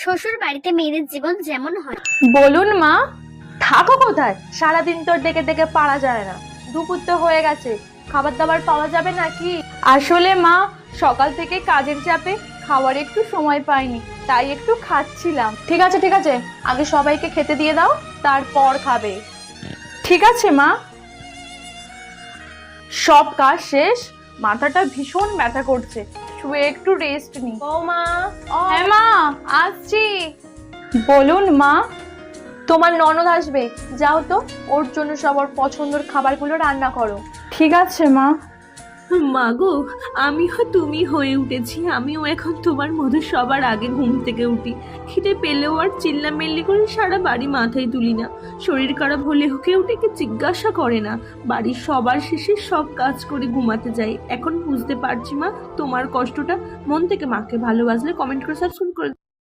শ্বশুর বাড়িতে মেয়েদের জীবন যেমন হয়। বলুন মা। থাকো কোথায়? সারাদিন তো ডেকে ডেকে পারা যায় না। দুপুর তো হয়ে গেছে, খাবার দাবার পাওয়া যাবে নাকি? আসলে মা, সকাল থেকে কাজের চাপে খাওয়ার একটু সময় পাইনি, তাই একটু খাচ্ছিলাম। ঠিক আছে ঠিক আছে, আগে সবাইকে খেতে দিয়ে দাও, তারপর খাবে। ঠিক আছে মা। সব কাজ শেষ, মাথাটা ভীষণ ব্যথা করছে, শুয়ে একটু রেস্ট নি। ও মা। হ্যাঁ মা, আসছি। বলুন মা। তোমার ননদ আসবে, যাও তো ওর জন্য সবার পছন্দের খাবারগুলো রান্না করো। ঠিক আছে মা। মাগো, আমিও তুমি হয়ে উঠেছি। আমিও এখন তোমার মতো সবার আগে ঘুম থেকে উঠি। খিদে পেলেও আর চিল্লামিল্লি করে সারা বাড়ি মাথায় তুলি না। শরীর খারাপ হলেও কেউ ডেকে জিজ্ঞাসা করে না। বাড়ির সবার শেষে সব কাজ করে ঘুমাতে যাই। এখন বুঝতে পারছি মা তোমার কষ্টটা। মন থেকে মাকে ভালোবাসলে কমেন্ট করে সাবস্ক্রাইব করে